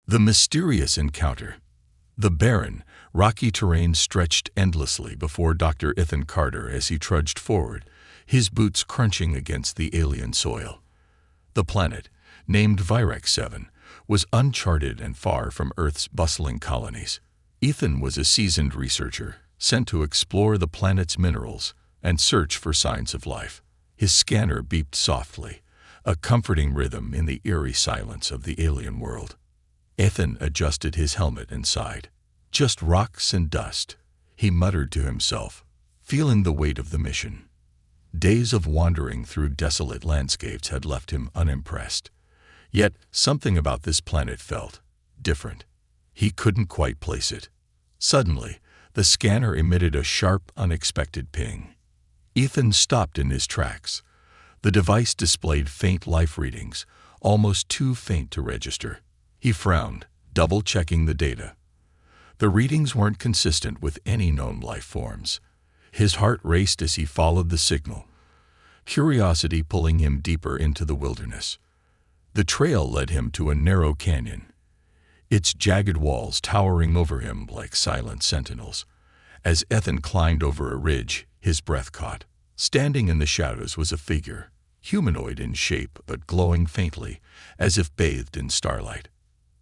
The mysterious encounter. The barren, rocky terrain stretched endlessly before Dr. Ethan Carter as he trudged forward, his boots crunching against the alien soil. The planet, named Virex 7, was uncharted and far from Earth's bustling colonies. Ethan was a seasoned researcher, sent to explore the planet's minerals and search for signs of life. His scanner beeped softly, a comforting rhythm in the eerie silence of the alien world. Ethan adjusted his helmet and sighed. Just rocks and dust, he muttered to himself, feeling the weight of the mission. Days of wandering through desolate landscapes had left him unimpressed. Yet something about this planet felt different. He couldn't quite place it. Suddenly, the scanner emitted a sharp, unexpected ping. Ethan stopped in his tracks. The device displayed faint life readings, almost too faint to register. He frowned, double-checking the data. The readings weren't consistent with any known life forms. His heart raced as he followed the signal, curiosity pulling him deeper into the wilderness. The trail led him to a narrow canyon, its jagged walls towering over him like silent sentinels. As Ethan climbed over a ridge, his breath caught. Standing in the shadows was a figure, humanoid in shape but glowing faintly, as if bathed in starlight.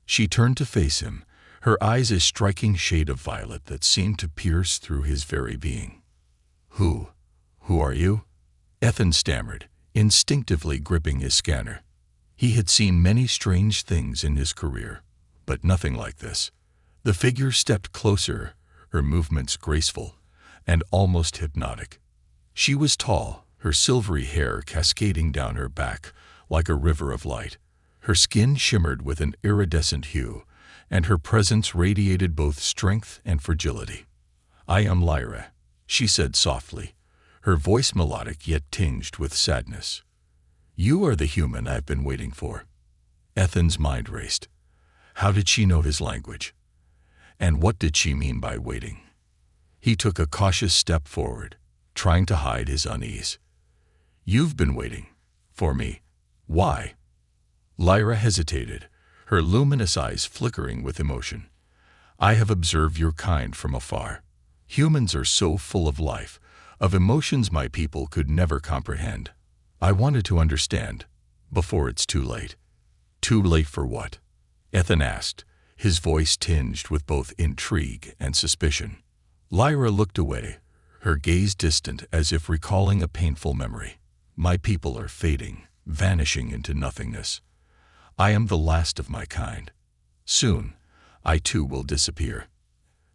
She turned to face him, her eyes a striking shade of violet that seemed to pierce through his very being. Who are you?" Ethan stammered, instinctively gripping his scanner. He had seen many strange things in his career, but nothing like this. The figure stepped closer, her movements graceful and almost hypnotic. She was tall, her silvery hair cascading down her back like a river of light. Her skin shimmered with an iridescent hue, and her presence radiated both strength and fragility. "I am Lyra," she said softly, her voice melodic yet tinged with sadness. "You are the human I've been waiting for." Ethan's mind raced. How did she know his language? And what did she mean by waiting? He took a cautious step forward, trying to hide his unease. "You've been waiting. For me. Why?" Lyra hesitated, her luminous eyes flickering with emotion. "I have observed your kind from afar. Humans are so full of life, of emotions my people could never comprehend. I wanted to understand, before it's too late." "Too late for what?" Ethan asked, his voice tinged with both intrigue and suspicion. Lyra looked away, her gaze distant as if recalling a painful memory. "My people are fading, vanishing into nothingness. I am the last of my kind. Soon, I too will disappear."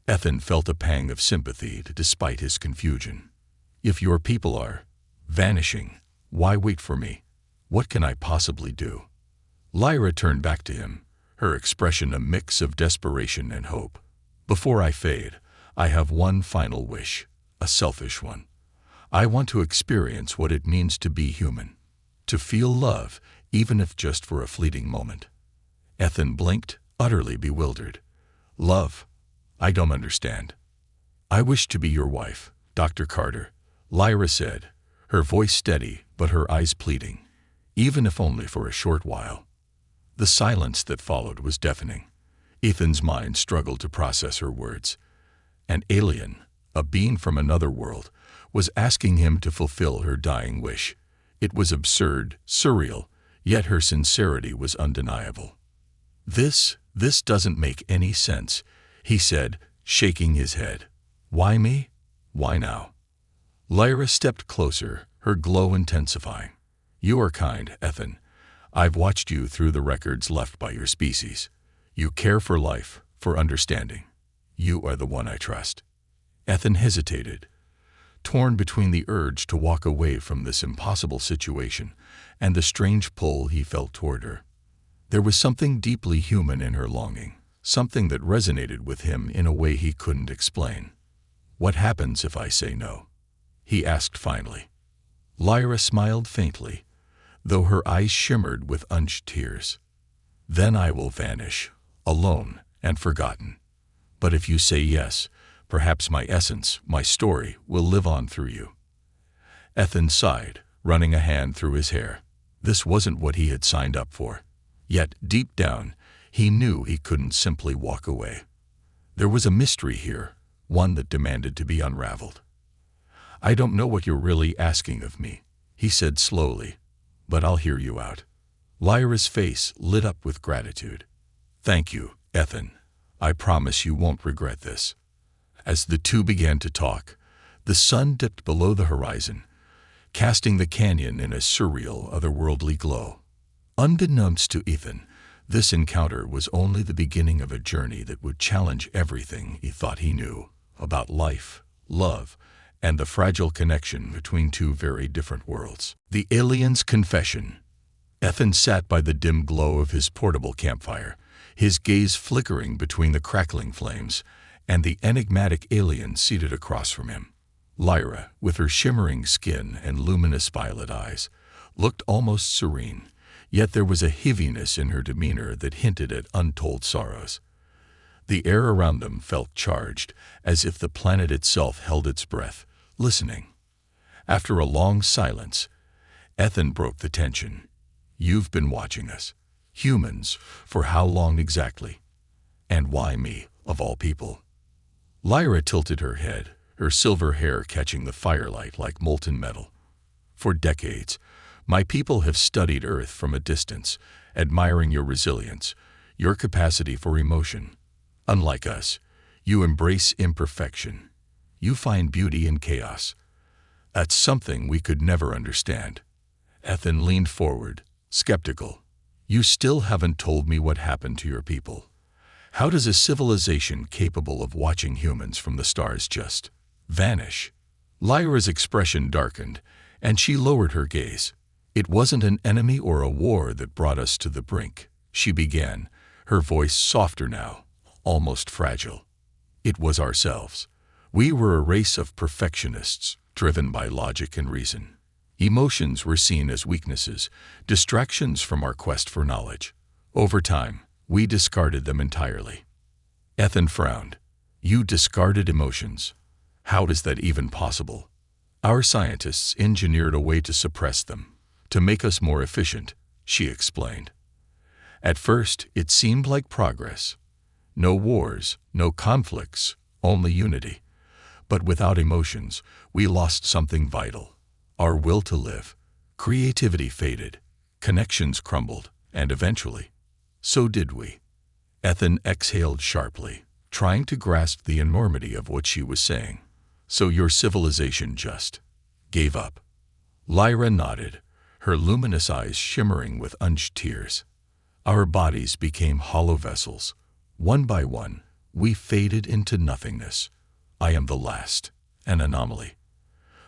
Ethan felt a pang of sympathy despite his confusion. "If your people are vanishing, why wait for me? What can I possibly do?" Lyra turned back to him, her expression a mix of desperation and hope. "Before I fade, I have one final wish, a selfish one. I want to experience what it means to be human, to feel love, even if just for a fleeting moment." Ethan blinked, utterly bewildered. "Love? I don't understand." "I wish to be your wife, Dr. Carter," Lyra said, her voice steady but her eyes pleading, "even if only for a short while." The silence that followed was deafening. Ethan's mind struggled to process her words. An alien, a being from another world, was asking him to fulfill her dying wish. It was absurd, surreal, yet her sincerity was undeniable. This doesn't make any sense," he said, shaking his head. "Why me? Why now?" Lyra stepped closer, her glow intensifying. "You are kind, Ethan. I've watched you through the records left by your species. You care for life, for understanding. You are the one I trust." Ethan hesitated, torn between the urge to walk away from this impossible situation and the strange pull he felt toward her. There was something deeply human in her longing, something that resonated with him in a way he couldn't explain. "What happens if I say no?" he asked finally. Lyra smiled faintly, though her eyes shimmered with unshed tears. "Then I will vanish, alone and forgotten. But if you say yes, perhaps my essence, my story, will live on through you." Ethan sighed, running a hand through his hair. This wasn't what he had signed up for. Yet, deep down, He knew he couldn't simply walk away. There was a mystery here, one that demanded to be unraveled. "I don't know what you're really asking of me," he said slowly, "but I'll hear you out." Lyra's face lit up with gratitude. "Thank you, Ethan. I promise you won't regret this." As the two began to talk, the sun dipped below the horizon, casting the canyon in a surreal, otherworldly glow. Unbeknownst to Ethan, this encounter was only the beginning of a journey that would challenge everything he thought he knew about life, love, and the fragile connection between two very different worlds. The alien's confession. Ethan sat by the dim glow of his portable campfire, his gaze flickering between the crackling flames and the enigmatic alien seated across from him. Lyra, with her shimmering skin and luminous violet eyes, looked almost serene, yet there was a heaviness in her demeanor that hinted at untold sorrows. The air around them felt charged, as if the planet itself held its breath, listening. After a long silence, Ethan broke the tension. "You've been watching us. Humans, for how long exactly? And why me, of all people?" Lyra tilted her head, her silver hair catching the firelight like molten metal. "For decades, my people have studied Earth from a distance, admiring your resilience, your capacity for emotion. Unlike us, you embrace imperfection. You find beauty in chaos. That's something we could never understand." Ethan leaned forward, skeptical. "You still haven't told me what happened to your people. How does a civilization capable of watching humans from the stars just vanish?" Lyra's expression darkened, and she lowered her gaze. "It wasn't an enemy or a war that brought us to the brink," she began, her voice softer now, almost fragile. "It was ourselves. We were a race of perfectionists, driven by logic and reason. Emotions were seen as weaknesses, distractions from our quest for knowledge. Over time, we discarded them entirely." Ethan frowned. "You discarded emotions? How is that even possible?" "Our scientists engineered a way to suppress them, to make us more efficient," she explained. "At first, it seemed like progress. No wars, no conflicts, only unity. But without emotions, we lost something vital. Our will to live. Creativity faded, connections crumbled, and eventually, so did we." Ethan exhaled sharply, trying to grasp the enormity of what she was saying. "So your civilization just gave up?" Lyra nodded, her luminous eyes shimmering with unused tears. "Our bodies became hollow vessels. One by one, we faded into nothingness. I am the last, an anomaly.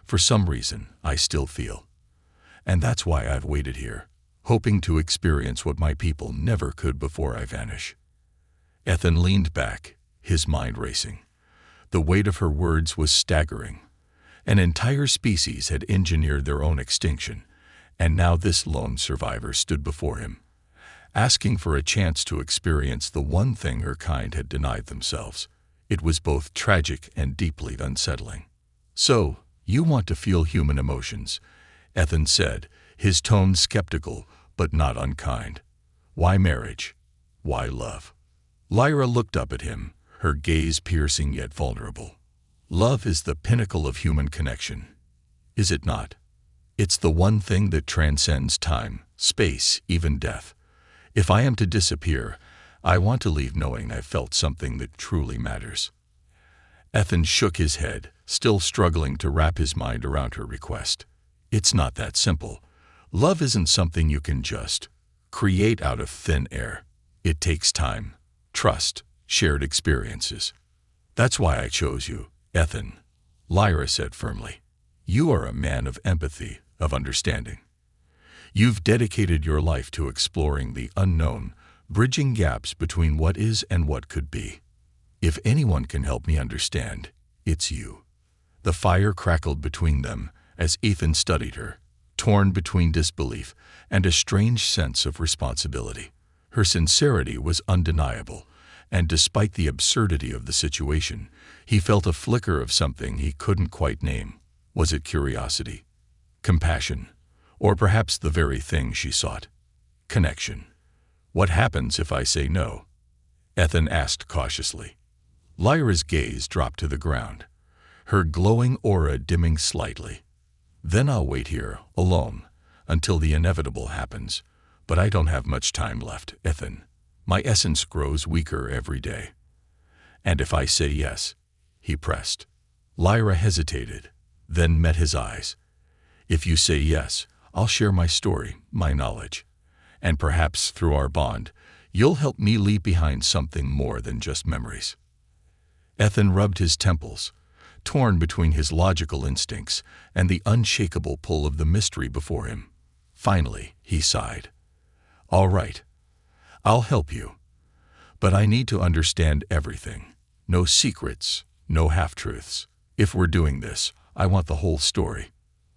For some reason, I still feel. And that's why I've waited here, hoping to experience what my people never could before I vanish." Ethan leaned back, his mind racing. The weight of her words was staggering. An entire species had engineered their own extinction, and now this lone survivor stood before him, asking for a chance to experience the one thing her kind had denied themselves. It was both tragic and deeply unsettling. "So, you want to feel human emotions," Ethan said, his tone skeptical but not unkind. "Why marriage? Why love?" Lyra looked up at him, her gaze piercing yet vulnerable. "Love is the pinnacle of human connection, is it not? It's the one thing that transcends time, space, even death. If I am to disappear, I want to leave knowing I felt something that truly matters." Ethan shook his head, still struggling to wrap his mind around her request. "It's not that simple. Love isn't something you can just create out of thin air. It takes time, trust, shared experiences. That's why I chose you, Ethan," Lyra said firmly. "You are a man of empathy, of understanding. You've dedicated your life to exploring the unknown, bridging gaps between what is and what could be. If anyone can help me understand, it's you." The fire crackled between them as Ethan studied her, torn between disbelief and a strange sense of responsibility. Her sincerity was undeniable, and despite the absurdity of the situation, he felt a flicker of something he couldn't quite name. Was it curiosity? Compassion? Or perhaps the very thing she sought? Connection. What happens if I say no? Ethan asked cautiously. Lyra's gaze dropped to the ground, her glowing aura dimming slightly. Then I'll wait here, alone, until the inevitable happens. But I don't have much time left, Ethan. My essence grows weaker every day. And if I say yes, he pressed. Lyra hesitated, then met his eyes. If you say yes, I'll share my story, my knowledge. And perhaps through our bond, you'll help me leave behind something more than just memories. Ethan rubbed his temples, torn between his logical instincts and the unshakable pull of the mystery before him. Finally, he sighed. All right, I'll help you. But I need to understand everything. No secrets, no half-truths. If we're doing this, I want the whole story.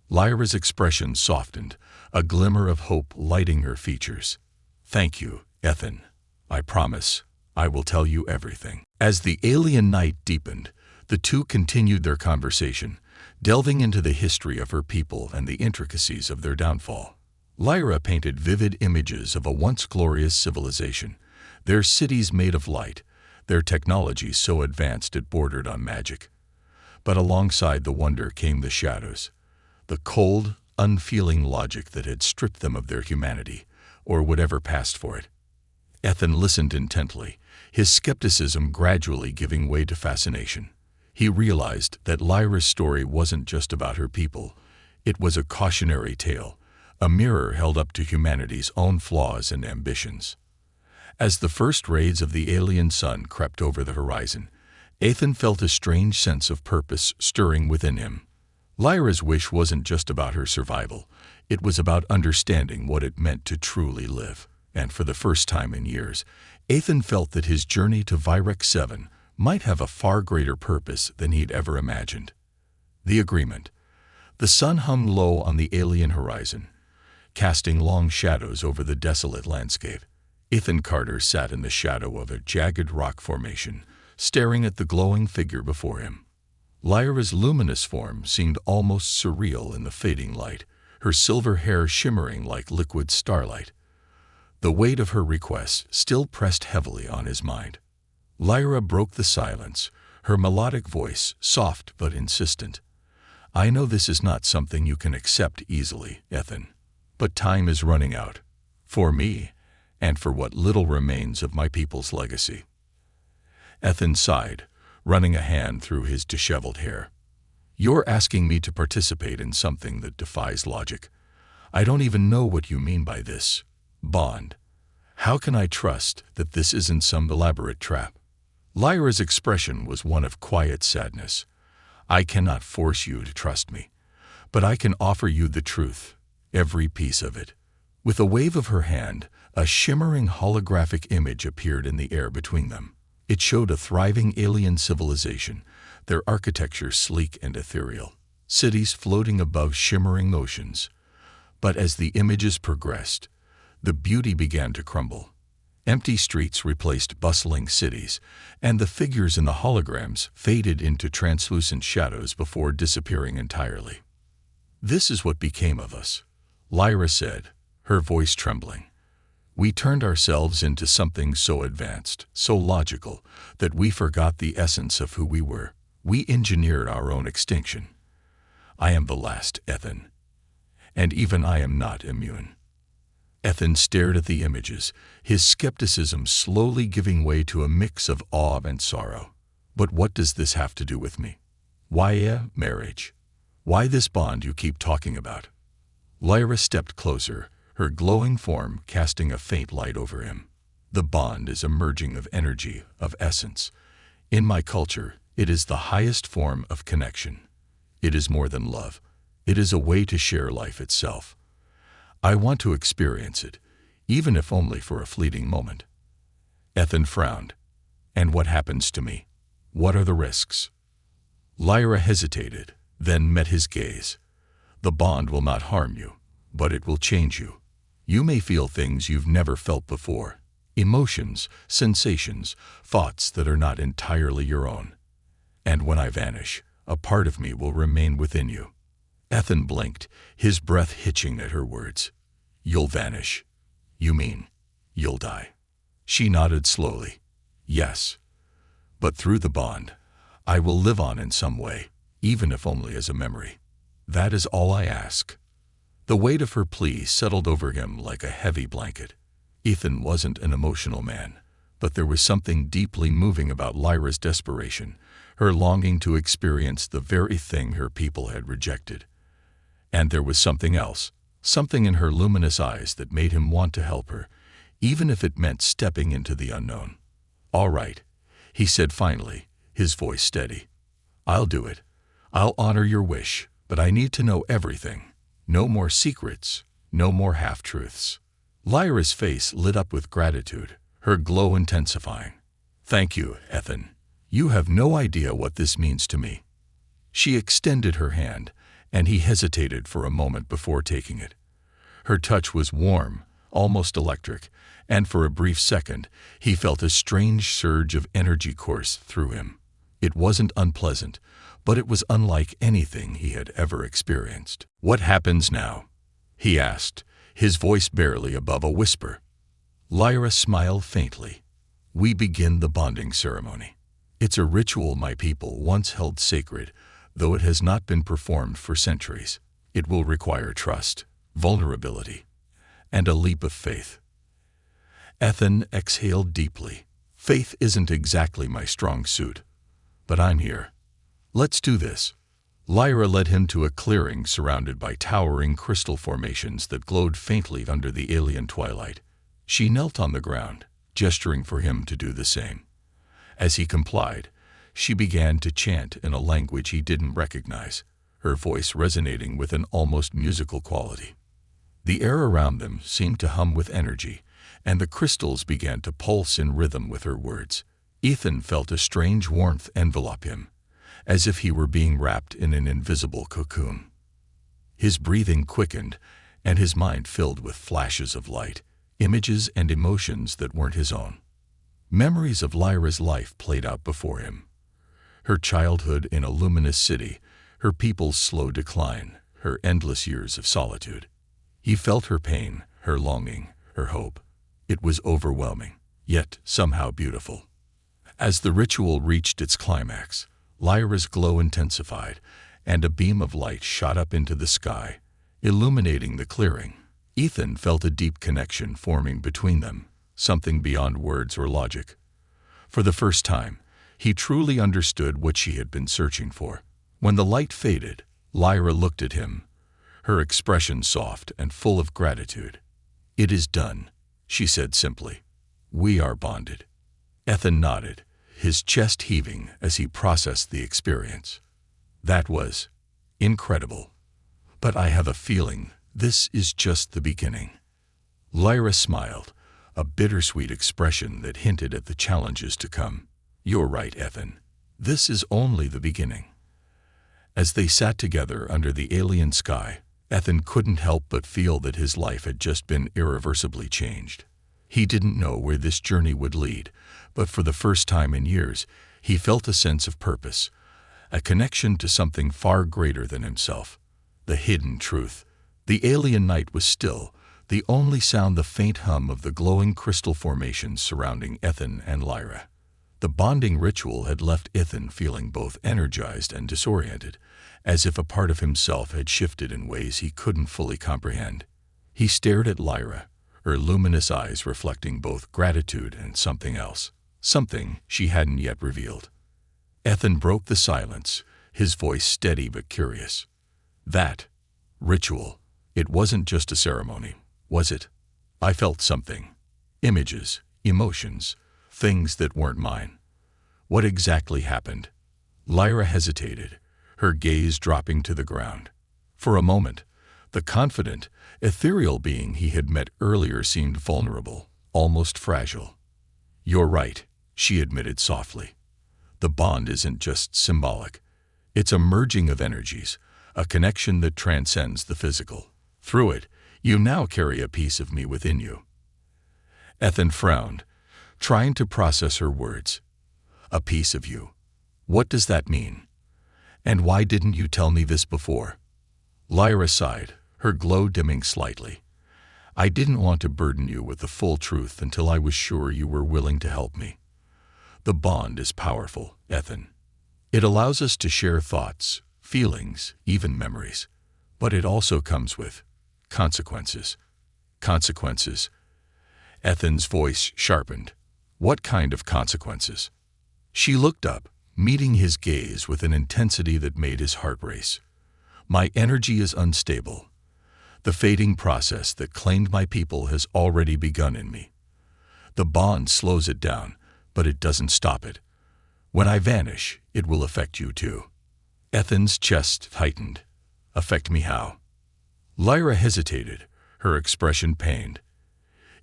Lyra's expression softened, a glimmer of hope lighting her features. Thank you, Ethan. I promise, I will tell you everything. As the alien night deepened, the two continued their conversation, delving into the history of her people and the intricacies of their downfall. Lyra painted vivid images of a once glorious civilization, their cities made of light, their technology so advanced it bordered on magic. But alongside the wonder came the shadows, the cold, unfeeling logic that had stripped them of their humanity, or whatever passed for it. Ethan listened intently, his skepticism gradually giving way to fascination. He realized that Lyra's story wasn't just about her people. It was a cautionary tale, a mirror held up to humanity's own flaws and ambitions. As the first rays of the alien sun crept over the horizon, Ethan felt a strange sense of purpose stirring within him. Lyra's wish wasn't just about her survival, it was about understanding what it meant to truly live. And for the first time in years, Ethan felt that his journey to Virex 7 might have a far greater purpose than he'd ever imagined. The agreement. The sun hung low on the alien horizon, casting long shadows over the desolate landscape. Ethan Carter sat in the shadow of a jagged rock formation, staring at the glowing figure before him. Lyra's luminous form seemed almost surreal in the fading light, her silver hair shimmering like liquid starlight. The weight of her request still pressed heavily on his mind. Lyra broke the silence, her melodic voice soft but insistent. I know this is not something you can accept easily, Ethan, but time is running out. For me, and for what little remains of my people's legacy. Ethan sighed, running a hand through his disheveled hair. You're asking me to participate in something that defies logic. I don't even know what you mean by this. Bond. How can I trust that this isn't some elaborate trap? Lyra's expression was one of quiet sadness. I cannot force you to trust me, but I can offer you the truth, every piece of it. With a wave of her hand, a shimmering holographic image appeared in the air between them. It showed a thriving alien civilization, their architecture sleek and ethereal, cities floating above shimmering oceans. But as the images progressed, the beauty began to crumble. Empty streets replaced bustling cities, and the figures in the holograms faded into translucent shadows before disappearing entirely. This is what became of us, Lyra said, her voice trembling. We turned ourselves into something so advanced, so logical, that we forgot the essence of who we were. We engineered our own extinction. I am the last, Ethan. And even I am not immune. Ethan stared at the images, his skepticism slowly giving way to a mix of awe and sorrow. But what does this have to do with me? Why marriage? Why this bond you keep talking about? Lyra stepped closer, her glowing form casting a faint light over him. The bond is a merging of energy, of essence. In my culture, it is the highest form of connection. It is more than love. It is a way to share life itself. I want to experience it, even if only for a fleeting moment. Ethan frowned. And what happens to me? What are the risks? Lyra hesitated, then met his gaze. The bond will not harm you, but it will change you. You may feel things you've never felt before, emotions, sensations, thoughts that are not entirely your own. And when I vanish, a part of me will remain within you. Ethan blinked, his breath hitching at her words. You'll vanish. You mean, You'll die. She nodded slowly. Yes. But through the bond, I will live on in some way, even if only as a memory. That is all I ask. The weight of her plea settled over him like a heavy blanket. Ethan wasn't an emotional man, but there was something deeply moving about Lyra's desperation, her longing to experience the very thing her people had rejected. And there was something else, something in her luminous eyes that made him want to help her, even if it meant stepping into the unknown. All right, he said finally, his voice steady. I'll do it. I'll honor your wish, but I need to know everything. No more secrets, no more half-truths. Lyra's face lit up with gratitude, her glow intensifying. Thank you, Ethan. You have no idea what this means to me. She extended her hand, and he hesitated for a moment before taking it. Her touch was warm, almost electric, and for a brief second, he felt a strange surge of energy course through him. It wasn't unpleasant, but it was unlike anything he had ever experienced. What happens now? He asked, his voice barely above a whisper. Lyra smiled faintly. We begin the bonding ceremony. It's a ritual my people once held sacred, though it has not been performed for centuries. It will require trust, vulnerability, and a leap of faith. Ethan exhaled deeply. Faith isn't exactly my strong suit, but I'm here. Let's do this. Lyra led him to a clearing surrounded by towering crystal formations that glowed faintly under the alien twilight. She knelt on the ground, gesturing for him to do the same. As he complied, she began to chant in a language he didn't recognize, her voice resonating with an almost musical quality. The air around them seemed to hum with energy, and the crystals began to pulse in rhythm with her words. Ethan felt a strange warmth envelop him, as if he were being wrapped in an invisible cocoon. His breathing quickened, and his mind filled with flashes of light, images and emotions that weren't his own. Memories of Lyra's life played out before him. Her childhood in a luminous city, her people's slow decline, her endless years of solitude. He felt her pain, her longing, her hope. It was overwhelming, yet somehow beautiful. As the ritual reached its climax, Lyra's glow intensified, and a beam of light shot up into the sky, illuminating the clearing. Ethan felt a deep connection forming between them, something beyond words or logic. For the first time, he truly understood what she had been searching for. When the light faded, Lyra looked at him, her expression soft and full of gratitude. It is done, she said simply. We are bonded. Ethan nodded, his chest heaving as he processed the experience. That was incredible. But I have a feeling this is just the beginning. Lyra smiled, a bittersweet expression that hinted at the challenges to come. You're right, Ethan. This is only the beginning. As they sat together under the alien sky, Ethan couldn't help but feel that his life had just been irreversibly changed. He didn't know where this journey would lead, but for the first time in years, he felt a sense of purpose, a connection to something far greater than himself. The hidden truth. The alien night was still, the only sound the faint hum of the glowing crystal formations surrounding Ethan and Lyra. The bonding ritual had left Ethan feeling both energized and disoriented, as if a part of himself had shifted in ways he couldn't fully comprehend. He stared at Lyra, her luminous eyes reflecting both gratitude and something else, something she hadn't yet revealed. Ethan broke the silence, his voice steady but curious. That ritual, it wasn't just a ceremony, was it? I felt something. Images, emotions, things that weren't mine. What exactly happened? Lyra hesitated, her gaze dropping to the ground. For a moment, the confident, ethereal being he had met earlier seemed vulnerable, almost fragile. You're right, she admitted softly. The bond isn't just symbolic. It's a merging of energies, a connection that transcends the physical. Through it, you now carry a piece of me within you. Ethan frowned, trying to process her words. A piece of you. What does that mean? And why didn't you tell me this before? Lyra sighed, her glow dimming slightly. I didn't want to burden you with the full truth until I was sure you were willing to help me. The bond is powerful, Ethan. It allows us to share thoughts, feelings, even memories. But it also comes with consequences. Consequences. Ethan's voice sharpened. What kind of consequences? She looked up, meeting his gaze with an intensity that made his heart race. My energy is unstable. The fading process that claimed my people has already begun in me. The bond slows it down, but it doesn't stop it. When I vanish, it will affect you too. Ethan's chest tightened. Affect me how? Lyra hesitated, her expression pained.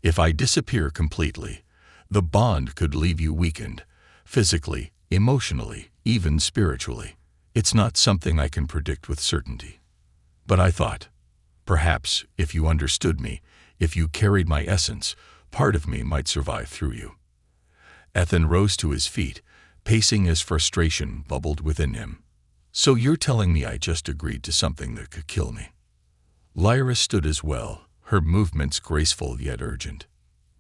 If I disappear completely, the bond could leave you weakened, physically, emotionally, even spiritually. It's not something I can predict with certainty. But I thought, perhaps, if you understood me, if you carried my essence, part of me might survive through you. Ethan rose to his feet, pacing as frustration bubbled within him. So you're telling me I just agreed to something that could kill me? Lyra stood as well, her movements graceful yet urgent.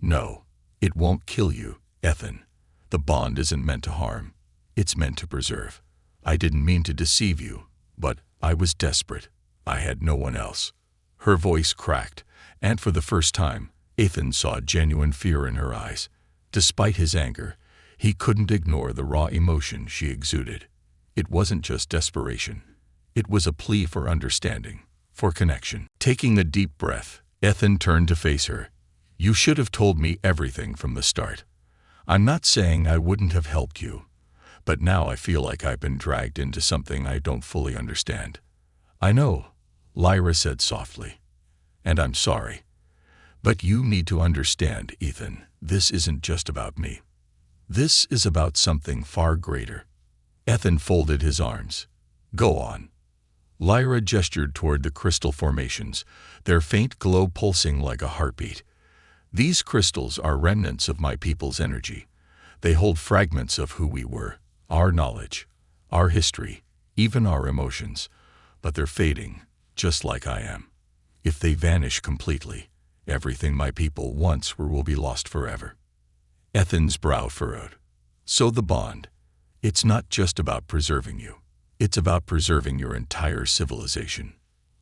No, it won't kill you, Ethan. The bond isn't meant to harm. It's meant to preserve. I didn't mean to deceive you, but I was desperate. I had no one else. Her voice cracked, and for the first time, Ethan saw genuine fear in her eyes. Despite his anger, he couldn't ignore the raw emotion she exuded. It wasn't just desperation. It was a plea for understanding, for connection. Taking a deep breath, Ethan turned to face her. You should have told me everything from the start. I'm not saying I wouldn't have helped you, but now I feel like I've been dragged into something I don't fully understand. I know, Lyra said softly, and I'm sorry. But you need to understand, Ethan, this isn't just about me. This is about something far greater. Ethan folded his arms. Go on. Lyra gestured toward the crystal formations, their faint glow pulsing like a heartbeat. These crystals are remnants of my people's energy. They hold fragments of who we were, our knowledge, our history, even our emotions. But they're fading, just like I am. If they vanish completely, everything my people once were will be lost forever. Ethan's brow furrowed. So the bond. It's not just about preserving you. It's about preserving your entire civilization.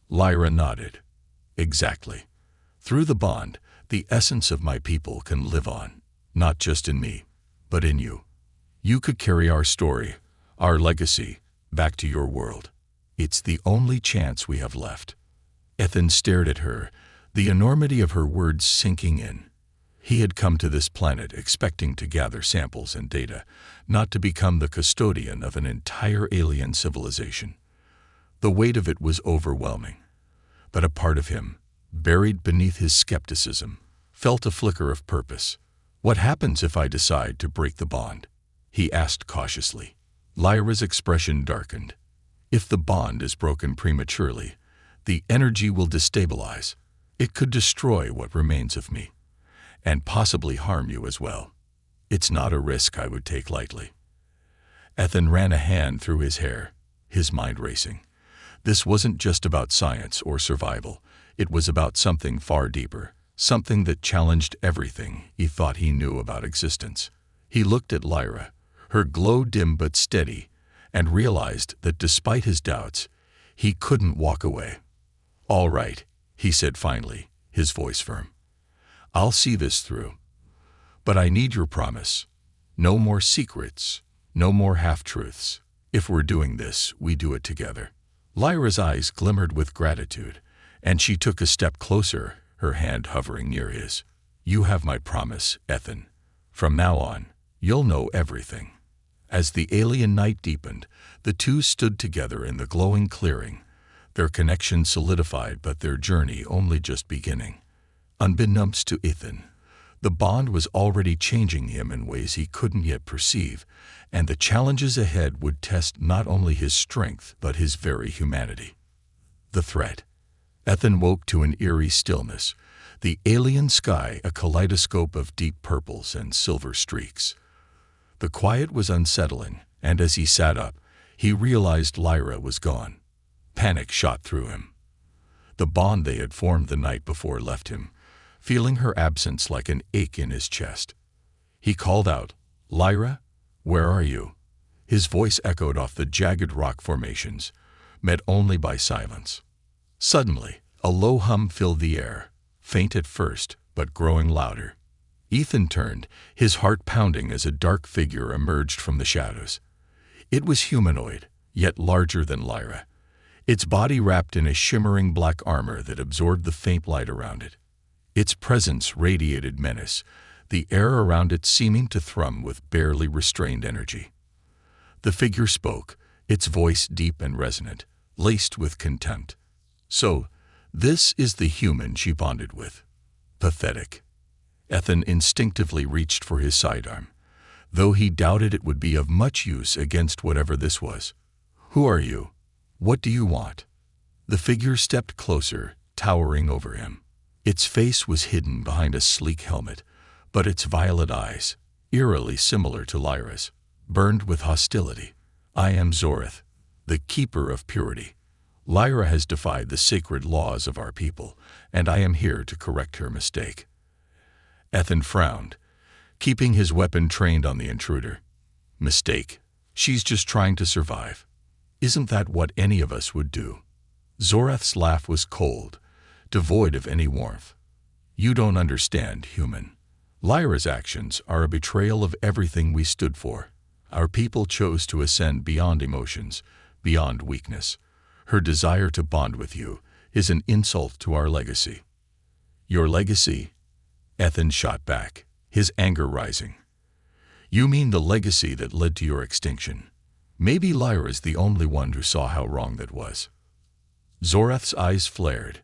Lyra nodded. Exactly. Through the bond, the essence of my people can live on, not just in me, but in you. You could carry our story, our legacy, back to your world. It's the only chance we have left. Ethan stared at her, the enormity of her words sinking in. He had come to this planet expecting to gather samples and data, not to become the custodian of an entire alien civilization. The weight of it was overwhelming. But a part of him, buried beneath his skepticism, felt a flicker of purpose. What happens if I decide to break the bond? He asked cautiously. Lyra's expression darkened. If the bond is broken prematurely, the energy will destabilize. It could destroy what remains of me, and possibly harm you as well. It's not a risk I would take lightly. Ethan ran a hand through his hair, his mind racing. This wasn't just about science or survival. It was about something far deeper, something that challenged everything he thought he knew about existence. He looked at Lyra, her glow dim but steady, and realized that despite his doubts, he couldn't walk away. All right, he said finally, his voice firm. I'll see this through. But I need your promise. No more secrets, no more half-truths. If we're doing this, we do it together. Lyra's eyes glimmered with gratitude, and she took a step closer, her hand hovering near his. You have my promise, Ethan. From now on, you'll know everything. As the alien night deepened, the two stood together in the glowing clearing, their connection solidified but their journey only just beginning. Unbeknownst to Ethan, the bond was already changing him in ways he couldn't yet perceive, and the challenges ahead would test not only his strength but his very humanity. The threat. Ethan woke to an eerie stillness, the alien sky a kaleidoscope of deep purples and silver streaks. The quiet was unsettling, and as he sat up, he realized Lyra was gone. Panic shot through him. The bond they had formed the night before left him, feeling her absence like an ache in his chest. He called out, "Lyra, where are you?" His voice echoed off the jagged rock formations, met only by silence. Suddenly, a low hum filled the air, faint at first, but growing louder. Ethan turned, his heart pounding as a dark figure emerged from the shadows. It was humanoid, yet larger than Lyra, its body wrapped in a shimmering black armor that absorbed the faint light around it. Its presence radiated menace, the air around it seeming to thrum with barely restrained energy. The figure spoke, its voice deep and resonant, laced with contempt. "So, this is the human she bonded with. Pathetic." Ethan instinctively reached for his sidearm, though he doubted it would be of much use against whatever this was. "Who are you? What do you want?" The figure stepped closer, towering over him. Its face was hidden behind a sleek helmet, but its violet eyes, eerily similar to Lyra's, burned with hostility. "I am Zoreth, the keeper of purity. Lyra has defied the sacred laws of our people, and I am here to correct her mistake." Ethan frowned, keeping his weapon trained on the intruder. "Mistake? She's just trying to survive. Isn't that what any of us would do?" Zoreth's laugh was cold, devoid of any warmth. "You don't understand, human. Lyra's actions are a betrayal of everything we stood for. Our people chose to ascend beyond emotions, beyond weakness. Her desire to bond with you is an insult to our legacy." "Your legacy?" Ethan shot back, his anger rising. "You mean the legacy that led to your extinction? Maybe Lyra's the only one who saw how wrong that was." Zoreth's eyes flared,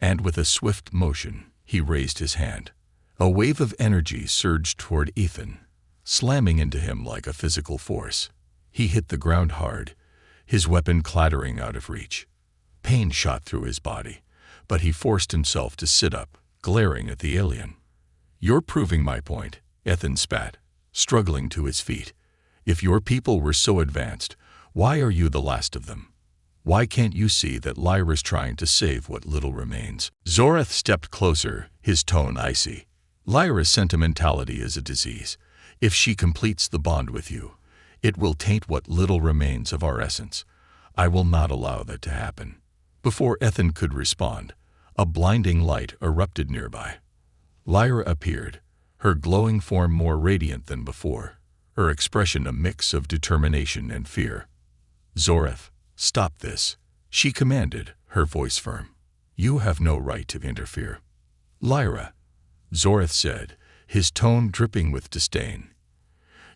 and with a swift motion, he raised his hand. A wave of energy surged toward Ethan, slamming into him like a physical force. He hit the ground hard, his weapon clattering out of reach. Pain shot through his body, but he forced himself to sit up, glaring at the alien. "You're proving my point," Ethan spat, struggling to his feet. "If your people were so advanced, why are you the last of them? Why can't you see that Lyra's trying to save what little remains?" Zoreth stepped closer, his tone icy. "Lyra's sentimentality is a disease. If she completes the bond with you, it will taint what little remains of our essence. I will not allow that to happen." Before Ethan could respond, a blinding light erupted nearby. Lyra appeared, her glowing form more radiant than before, her expression a mix of determination and fear. "Zoreth, stop this," she commanded, her voice firm. "You have no right to interfere." "Lyra," Zoreth said, his tone dripping with disdain,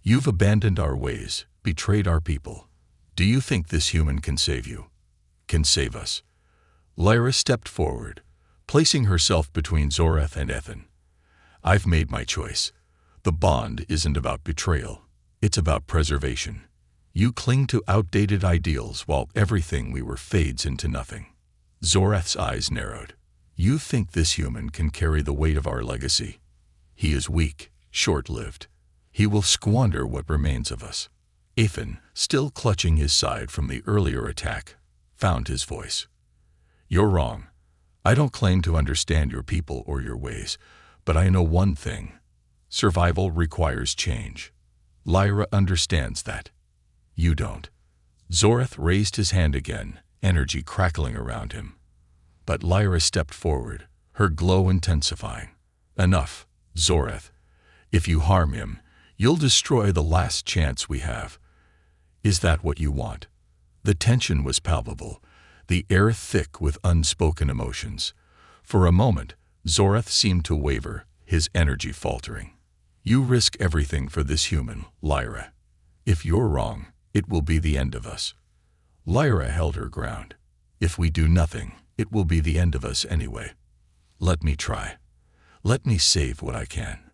"you've abandoned our ways, betrayed our people. Do you think this human can save you? Can save us?" Lyra stepped forward, placing herself between Zoreth and Ethan. "I've made my choice. The bond isn't about betrayal. It's about preservation. You cling to outdated ideals while everything we were fades into nothing." Zoreth's eyes narrowed. "You think this human can carry the weight of our legacy? He is weak, short-lived. He will squander what remains of us." Ethan, still clutching his side from the earlier attack, found his voice. "You're wrong. I don't claim to understand your people or your ways, but I know one thing. Survival requires change. Lyra understands that. You don't." Zoreth raised his hand again, energy crackling around him. But Lyra stepped forward, her glow intensifying. "Enough, Zoreth. If you harm him, you'll destroy the last chance we have. Is that what you want?" The tension was palpable, the air thick with unspoken emotions. For a moment, Zoreth seemed to waver, his energy faltering. "You risk everything for this human, Lyra. If you're wrong, it will be the end of us." Lyra held her ground. "If we do nothing, it will be the end of us anyway. Let me try. Let me save what I can."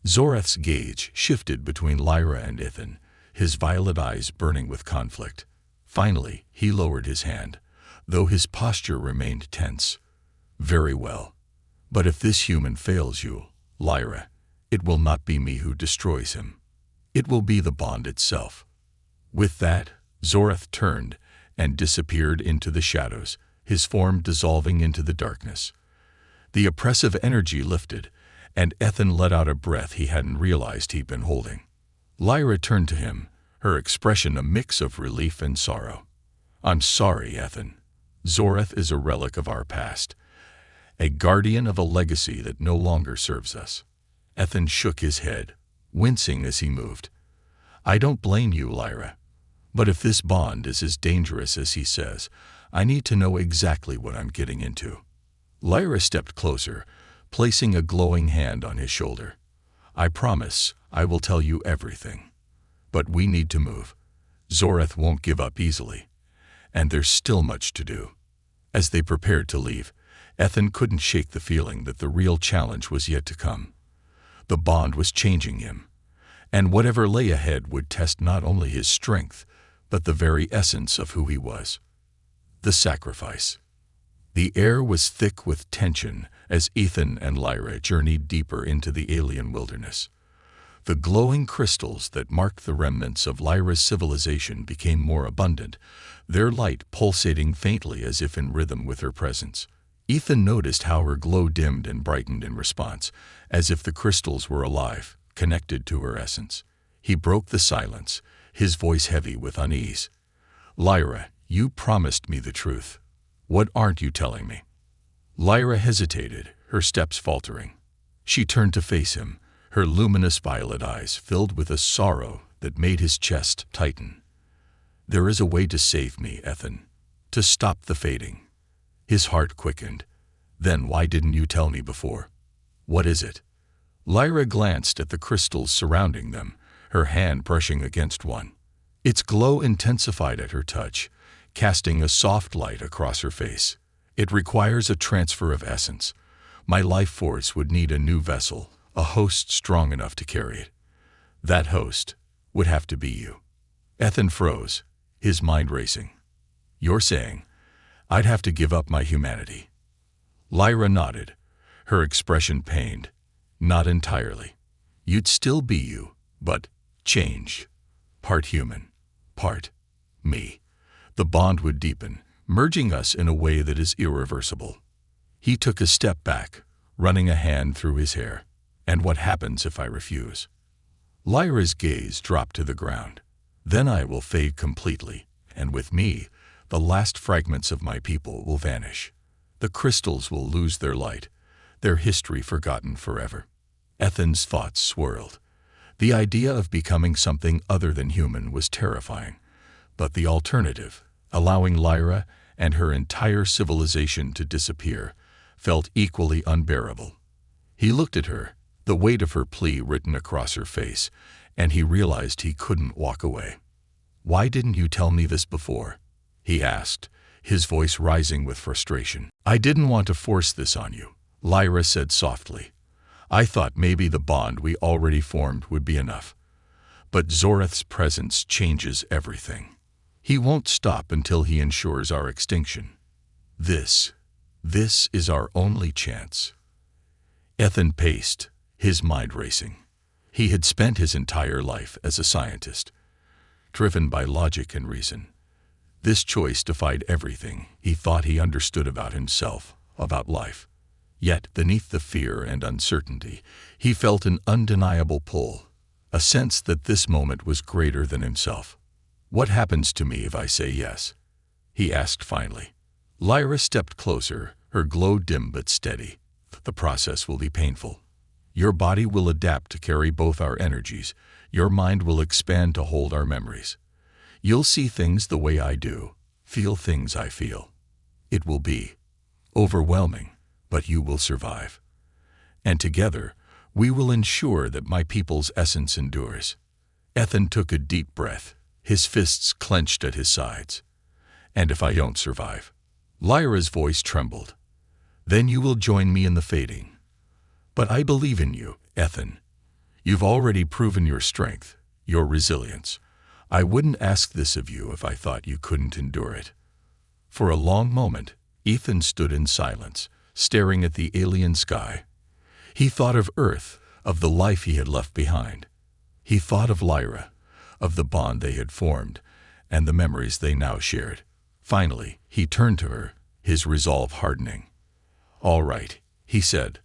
Zoreth's gaze shifted between Lyra and Ethan, his violet eyes burning with conflict. Finally, he lowered his hand, though his posture remained tense. "Very well. But if this human fails you, Lyra, it will not be me who destroys him. It will be the bond itself." With that, Zoreth turned and disappeared into the shadows, his form dissolving into the darkness. The oppressive energy lifted, and Ethan let out a breath he hadn't realized he'd been holding. Lyra turned to him, her expression a mix of relief and sorrow. "I'm sorry, Ethan. Zoreth is a relic of our past, a guardian of a legacy that no longer serves us." Ethan shook his head, wincing as he moved. "I don't blame you, Lyra. But if this bond is as dangerous as he says, I need to know exactly what I'm getting into." Lyra stepped closer, placing a glowing hand on his shoulder. "I promise I will tell you everything. But we need to move. Zoreth won't give up easily, and there's still much to do." As they prepared to leave, Ethan couldn't shake the feeling that the real challenge was yet to come. The bond was changing him, and whatever lay ahead would test not only his strength, but the very essence of who he was. The sacrifice. The air was thick with tension as Ethan and Lyra journeyed deeper into the alien wilderness. The glowing crystals that marked the remnants of Lyra's civilization became more abundant, their light pulsating faintly as if in rhythm with her presence. Ethan noticed how her glow dimmed and brightened in response, as if the crystals were alive, connected to her essence. He broke the silence, his voice heavy with unease. "Lyra, you promised me the truth. What aren't you telling me?" Lyra hesitated, her steps faltering. She turned to face him, her luminous violet eyes filled with a sorrow that made his chest tighten. "There is a way to save me, Ethan. To stop the fading." His heart quickened. "Then why didn't you tell me before? What is it?" Lyra glanced at the crystals surrounding them, her hand brushing against one. Its glow intensified at her touch, casting a soft light across her face. "It requires a transfer of essence. My life force would need a new vessel, a host strong enough to carry it. That host would have to be you." Ethan froze, his mind racing. "You're saying I'd have to give up my humanity?" Lyra nodded, her expression pained. "Not entirely. You'd still be you, but changed. Part human, part me. The bond would deepen, merging us in a way that is irreversible." He took a step back, running a hand through his hair. "And what happens if I refuse?" Lyra's gaze dropped to the ground. "Then I will fade completely, and with me, the last fragments of my people will vanish. The crystals will lose their light, their history forgotten forever." Ethan's thoughts swirled. The idea of becoming something other than human was terrifying, but the alternative, allowing Lyra and her entire civilization to disappear, felt equally unbearable. He looked at her, the weight of her plea written across her face, and he realized he couldn't walk away. "Why didn't you tell me this before?" he asked, his voice rising with frustration. "I didn't want to force this on you," Lyra said softly. "I thought maybe the bond we already formed would be enough. But Zoreth's presence changes everything. He won't stop until he ensures our extinction. This is our only chance." Ethan paced, his mind racing. He had spent his entire life as a scientist, driven by logic and reason. This choice defied everything he thought he understood about himself, about life. Yet, beneath the fear and uncertainty, he felt an undeniable pull, a sense that this moment was greater than himself. "What happens to me if I say yes?" he asked finally. Lyra stepped closer, her glow dim but steady. "The process will be painful. Your body will adapt to carry both our energies. Your mind will expand to hold our memories. You'll see things the way I do, feel things I feel. It will be overwhelming, but you will survive. And together, we will ensure that my people's essence endures." Ethan took a deep breath, his fists clenched at his sides. "And if I don't survive?" Lyra's voice trembled. "Then you will join me in the fading. But I believe in you, Ethan. You've already proven your strength, your resilience. I wouldn't ask this of you if I thought you couldn't endure it." For a long moment, Ethan stood in silence, staring at the alien sky. He thought of Earth, of the life he had left behind. He thought of Lyra, of the bond they had formed, and the memories they now shared. Finally, he turned to her, his resolve hardening. "All right," He said,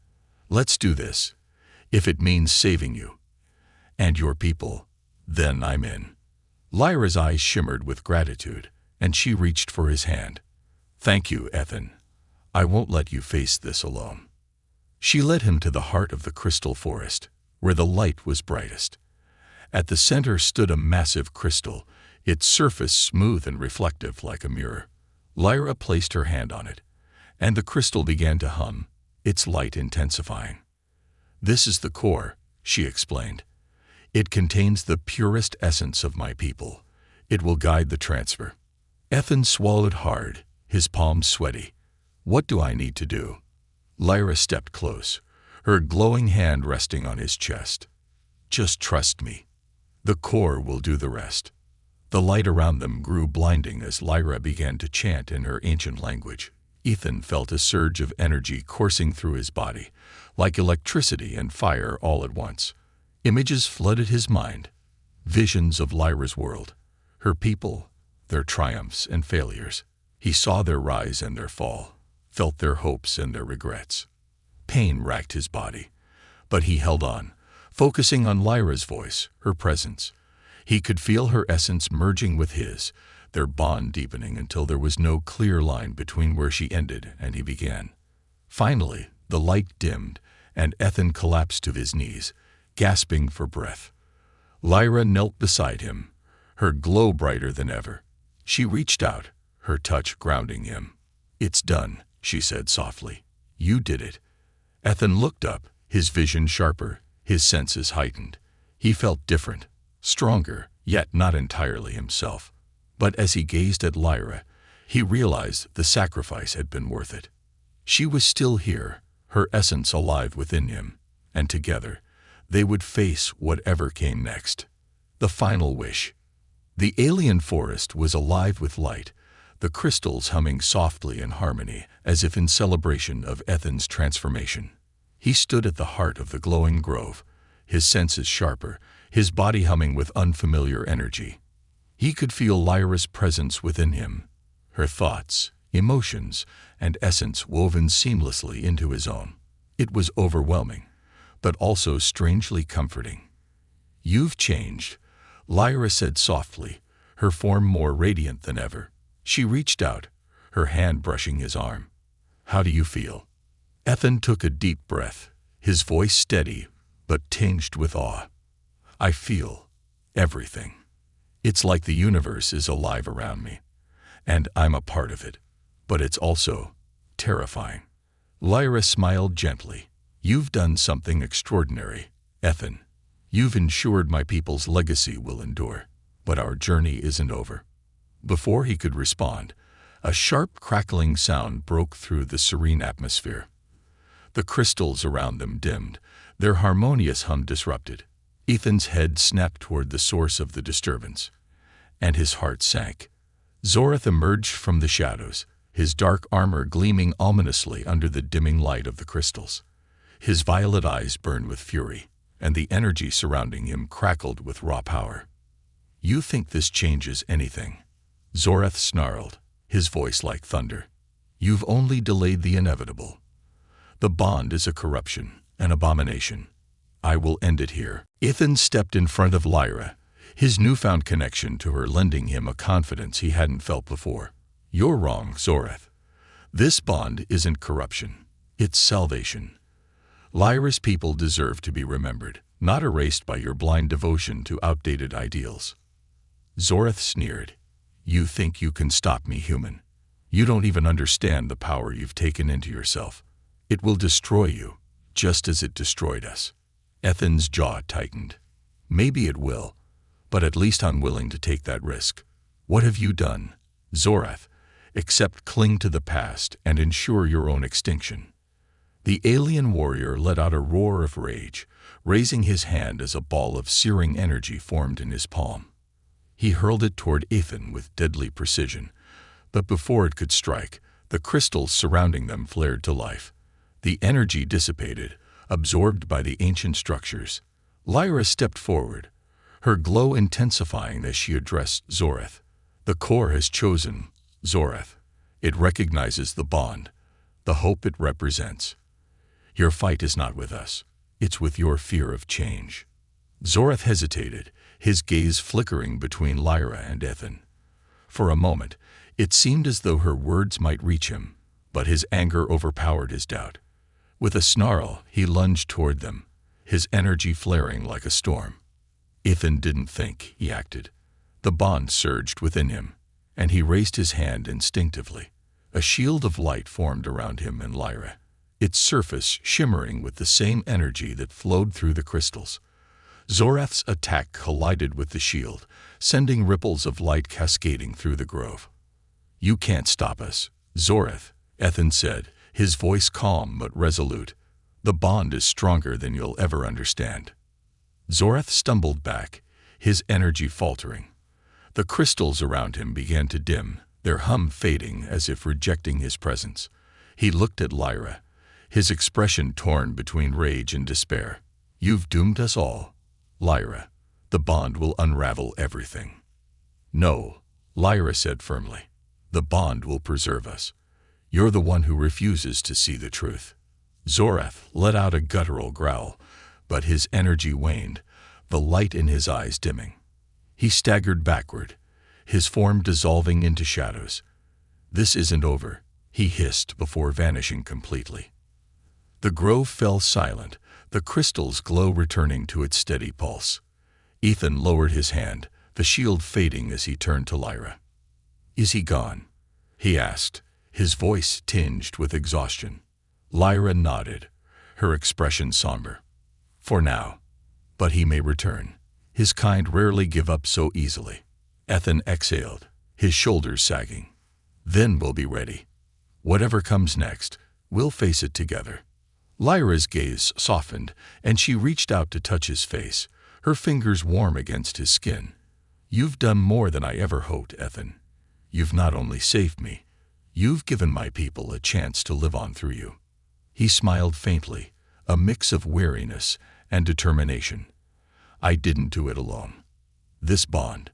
"Let's do this. If it means saving you and your people, then I'm in." Lyra's eyes shimmered with gratitude, and she reached for his hand. "Thank you, Ethan. I won't let you face this alone." She led him to the heart of the crystal forest, where the light was brightest. At the center stood a massive crystal, its surface smooth and reflective like a mirror. Lyra placed her hand on it, and the crystal began to hum, its light intensifying. "This is the core," she explained. "It contains the purest essence of my people. It will guide the transfer." Ethan swallowed hard, his palms sweaty. "What do I need to do?" Lyra stepped close, her glowing hand resting on his chest. "Just trust me. The core will do the rest." The light around them grew blinding as Lyra began to chant in her ancient language. Ethan felt a surge of energy coursing through his body, like electricity and fire all at once. Images flooded his mind, visions of Lyra's world, her people, their triumphs and failures. He saw their rise and their fall, felt their hopes and their regrets. Pain racked his body, but he held on, focusing on Lyra's voice, her presence. He could feel her essence merging with his, their bond deepening until there was no clear line between where she ended and he began. Finally, the light dimmed, and Ethan collapsed to his knees, gasping for breath. Lyra knelt beside him, her glow brighter than ever. She reached out, her touch grounding him. "It's done," she said softly. "You did it." Ethan looked up, his vision sharper, his senses heightened. He felt different, stronger, yet not entirely himself. But as he gazed at Lyra, he realized the sacrifice had been worth it. She was still here, her essence alive within him, and together, they would face whatever came next. The final wish. The alien forest was alive with light, the crystals humming softly in harmony, as if in celebration of Ethan's transformation. He stood at the heart of the glowing grove, his senses sharper, his body humming with unfamiliar energy. He could feel Lyra's presence within him, her thoughts, emotions, and essence woven seamlessly into his own. It was overwhelming, but also strangely comforting. "You've changed," Lyra said softly, her form more radiant than ever. She reached out, her hand brushing his arm. "How do you feel?" Ethan took a deep breath, his voice steady, but tinged with awe. "I feel everything. It's like the universe is alive around me, and I'm a part of it, but it's also terrifying." Lyra smiled gently. "You've done something extraordinary, Ethan. You've ensured my people's legacy will endure, but our journey isn't over." Before he could respond, a sharp crackling sound broke through the serene atmosphere. The crystals around them dimmed, their harmonious hum disrupted. Ethan's head snapped toward the source of the disturbance, and his heart sank. Zorath emerged from the shadows, his dark armor gleaming ominously under the dimming light of the crystals. His violet eyes burned with fury, and the energy surrounding him crackled with raw power. "You think this changes anything?" Zorath snarled, his voice like thunder. "You've only delayed the inevitable. The bond is a corruption, an abomination. I will end it here." Ethan stepped in front of Lyra, his newfound connection to her lending him a confidence he hadn't felt before. "You're wrong, Zorath. This bond isn't corruption. It's salvation. Lyra's people deserve to be remembered, not erased by your blind devotion to outdated ideals." Zorath sneered. "You think you can stop me, human? You don't even understand the power you've taken into yourself. It will destroy you, just as it destroyed us." Ethan's jaw tightened. "Maybe it will, but at least I'm willing to take that risk." "What have you done, Zorath, except cling to the past and ensure your own extinction?" The alien warrior let out a roar of rage, raising his hand as a ball of searing energy formed in his palm. He hurled it toward Ethan with deadly precision, but before it could strike, the crystals surrounding them flared to life. The energy dissipated, absorbed by the ancient structures. Lyra stepped forward, her glow intensifying as she addressed Zorath. "The core has chosen, Zorath. It recognizes the bond, the hope it represents. Your fight is not with us. It's with your fear of change. Zorath hesitated, his gaze flickering between Lyra and Ethan. For a moment, it seemed as though her words might reach him, but his anger overpowered his doubt. With a snarl, he lunged toward them, his energy flaring like a storm. Ethan didn't think, he acted. The bond surged within him, and he raised his hand instinctively. A shield of light formed around him and Lyra, its surface shimmering with the same energy that flowed through the crystals. Zorath's attack collided with the shield, sending ripples of light cascading through the grove. "You can't stop us, Zorath," Ethan said, his voice calm but resolute. "The bond is stronger than you'll ever understand." Zorath stumbled back, his energy faltering. The crystals around him began to dim, their hum fading as if rejecting his presence. He looked at Lyra, his expression torn between rage and despair. "You've doomed us all, Lyra. The bond will unravel everything." "No," Lyra said firmly. "The bond will preserve us. You're the one who refuses to see the truth." Zorath let out a guttural growl, but his energy waned, the light in his eyes dimming. He staggered backward, his form dissolving into shadows. "This isn't over," he hissed before vanishing completely. The grove fell silent, the crystal's glow returning to its steady pulse. Ethan lowered his hand, the shield fading as he turned to Lyra. "Is he gone?" he asked, his voice tinged with exhaustion. Lyra nodded, her expression somber. "For now. But he may return. His kind rarely give up so easily." Ethan exhaled, his shoulders sagging. "Then we'll be ready. Whatever comes next, we'll face it together." Lyra's gaze softened, and she reached out to touch his face, her fingers warm against his skin. "You've done more than I ever hoped, Ethan. You've not only saved me, you've given my people a chance to live on through you." He smiled faintly, a mix of weariness and determination. "I didn't do it alone. This bond,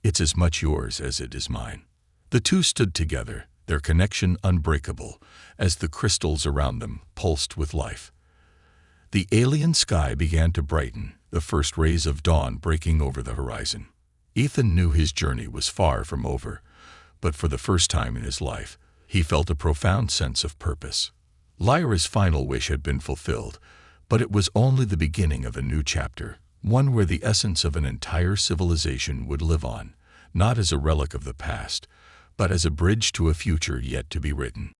it's as much yours as it is mine." The two stood together, their connection unbreakable, as the crystals around them pulsed with life. The alien sky began to brighten, the first rays of dawn breaking over the horizon. Ethan knew his journey was far from over, but for the first time in his life, he felt a profound sense of purpose. Lyra's final wish had been fulfilled, but it was only the beginning of a new chapter, one where the essence of an entire civilization would live on, not as a relic of the past, but as a bridge to a future yet to be written.